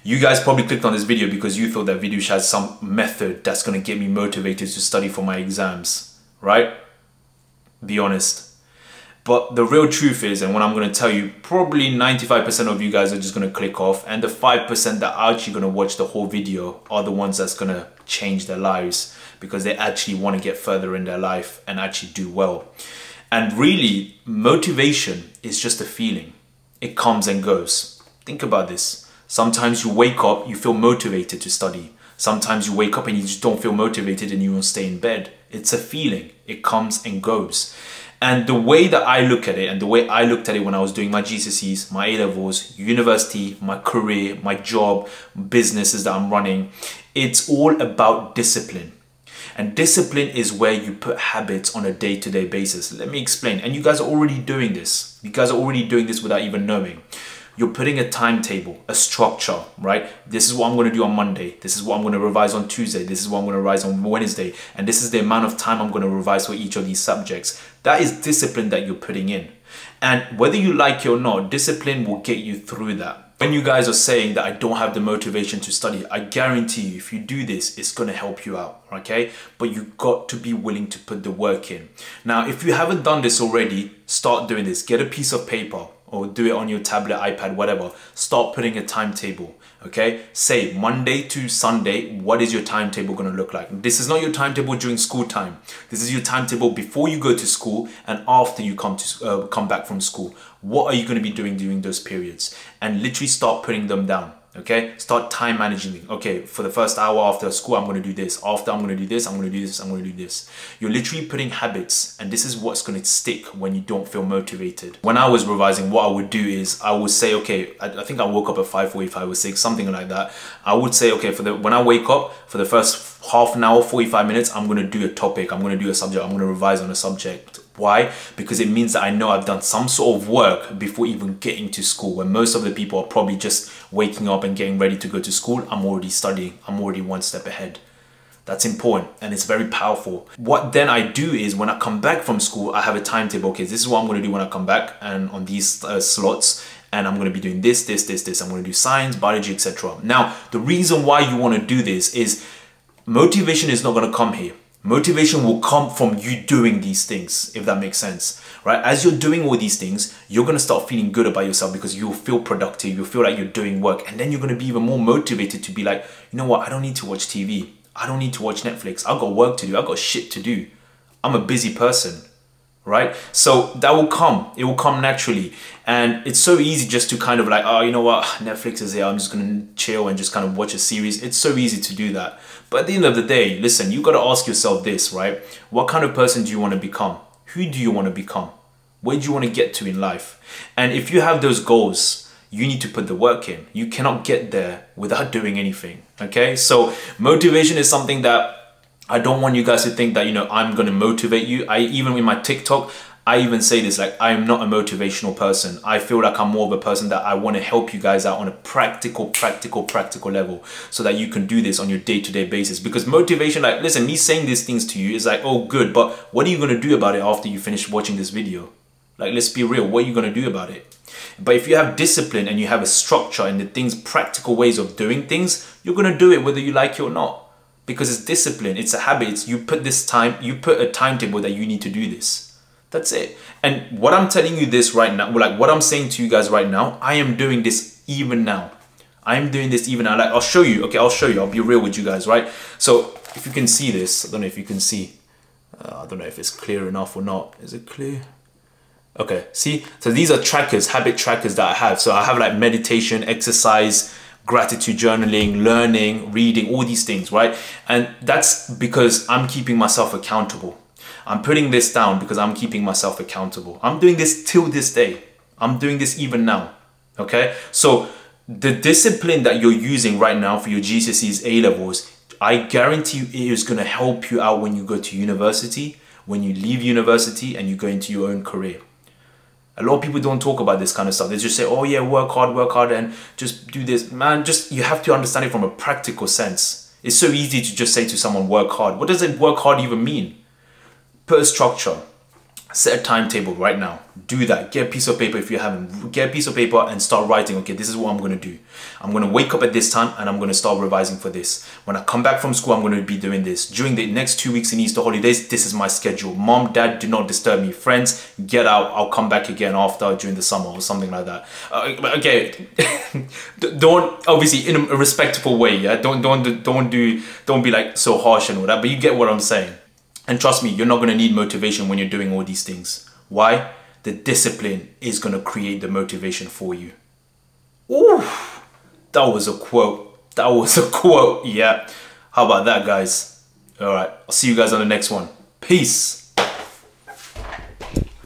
You guys probably clicked on this video because you thought that video has some method that's going to get me motivated to study for my exams, right? Be honest. But the real truth is, and what I'm going to tell you, probably 95% of you guys are just going to click off, and the 5% that are actually going to watch the whole video are the ones that's going to change their lives because they actually want to get further in their life and actually do well. And really, motivation is just a feeling. It comes and goes. Think about this. Sometimes you wake up, you feel motivated to study. Sometimes you wake up and you just don't feel motivated and you won't stay in bed. It's a feeling. It comes and goes. And the way that I look at it, and the way I looked at it when I was doing my GCSEs, my A-levels, university, my career, my job, businesses that I'm running, it's all about discipline. And discipline is where you put habits on a day-to-day basis. Let me explain. And you guys are already doing this. You guys are already doing this without even knowing. You're putting a timetable, a structure, right? This is what I'm going to do on Monday. This is what I'm going to revise on Tuesday. This is what I'm going to revise on Wednesday. And this is the amount of time I'm going to revise for each of these subjects. That is discipline that you're putting in. And whether you like it or not, discipline will get you through that. When you guys are saying that I don't have the motivation to study, I guarantee you, if you do this, it's going to help you out, okay? But you've got to be willing to put the work in. Now, if you haven't done this already, start doing this. Get a piece of paper or do it on your tablet, iPad, whatever. Start putting a timetable, okay? Say Monday to Sunday, what is your timetable going to look like? This is not your timetable during school time. This is your timetable before you go to school and after you come back from school. What are you going to be doing during those periods? And literally start putting them down. Okay, start time managing. Okay, for the first hour after school, I'm going to do this. After, I'm going to do this. I'm going to do this. I'm going to do this. You're literally putting habits, and this is what's going to stick when you don't feel motivated. When I was revising, what I would do is I would say, okay, I think I woke up at 5:45 or 6, something like that. I would say, okay, when I wake up, for the first half an hour, 45 minutes, I'm going to do a topic. I'm going to do a subject. I'm going to revise on a subject. Why? Because it means that I know I've done some sort of work before even getting to school. When most of the people are probably just waking up and getting ready to go to school, I'm already studying. I'm already one step ahead. That's important and it's very powerful. What then I do is when I come back from school, I have a timetable. Okay, this is what I'm going to do when I come back and on these slots. And I'm going to be doing this. I'm going to do science, biology, etc. Now, the reason why you want to do this is motivation is not going to come here. Motivation will come from you doing these things, if that makes sense, right? As you're doing all these things, you're going to start feeling good about yourself because you'll feel productive. You'll feel like you're doing work. And then you're going to be even more motivated to be like, you know what? I don't need to watch TV. I don't need to watch Netflix. I've got work to do. I've got shit to do. I'm a busy person, right? So that will come. It will come naturally. And it's so easy just to kind of like, oh, you know what? Netflix is here. I'm just going to chill and just kind of watch a series. It's so easy to do that. But at the end of the day, listen, you got to ask yourself this, right? What kind of person do you want to become? Who do you want to become? Where do you want to get to in life? And if you have those goals, you need to put the work in. You cannot get there without doing anything, okay? So motivation is something that I don't want you guys to think that, you know, I'm going to motivate you. Even in my TikTok, I even say this, like, I am not a motivational person. I feel like I'm more of a person that I want to help you guys out on a practical level so that you can do this on your day-to-day basis. Because motivation, like, listen, me saying these things to you is like, oh, good, but what are you going to do about it after you finish watching this video? Like, let's be real, what are you going to do about it? But if you have discipline and you have a structure and the things, practical ways of doing things, you're going to do it whether you like it or not. Because it's discipline, it's a habit. It's you put a timetable that you need to do this. That's it. And what I'm telling you this right now, like what I'm saying to you guys right now, I am doing this even now. I am doing this even now. Like, I'll show you. Okay, I'll show you. I'll be real with you guys, right? So if you can see this, I don't know if you can see. I don't know if it's clear enough or not. Is it clear? Okay, see? So these are trackers, habit trackers that I have. So I have like meditation, exercise, gratitude journaling, learning, reading, all these things, right? And that's because I'm keeping myself accountable. I'm putting this down because I'm keeping myself accountable. I'm doing this till this day. I'm doing this even now, okay? So the discipline that you're using right now for your GCSEs, A-levels, I guarantee you it is going to help you out when you go to university, when you leave university and you go into your own career. A lot of people don't talk about this kind of stuff. They just say, oh yeah, work hard and just do this. Man, you have to understand it from a practical sense. It's so easy to just say to someone, work hard. What does it work hard even mean? Put a structure. Set a timetable right now. Do that. Get a piece of paper if you haven't. Get a piece of paper and start writing. Okay, this is what I'm going to do. I'm going to wake up at this time and I'm going to start revising for this. When I come back from school, I'm going to be doing this. During the next 2 weeks in Easter holidays, this is my schedule. Mom, dad, do not disturb me. Friends, get out. I'll come back again after during the summer or something like that. Okay, don't, obviously in a respectful way. Yeah, don't be like so harsh and all that. But you get what I'm saying. And trust me, you're not going to need motivation when you're doing all these things. Why? The discipline is going to create the motivation for you. Ooh, that was a quote. That was a quote. Yeah. How about that, guys? All right. I'll see you guys on the next one. Peace.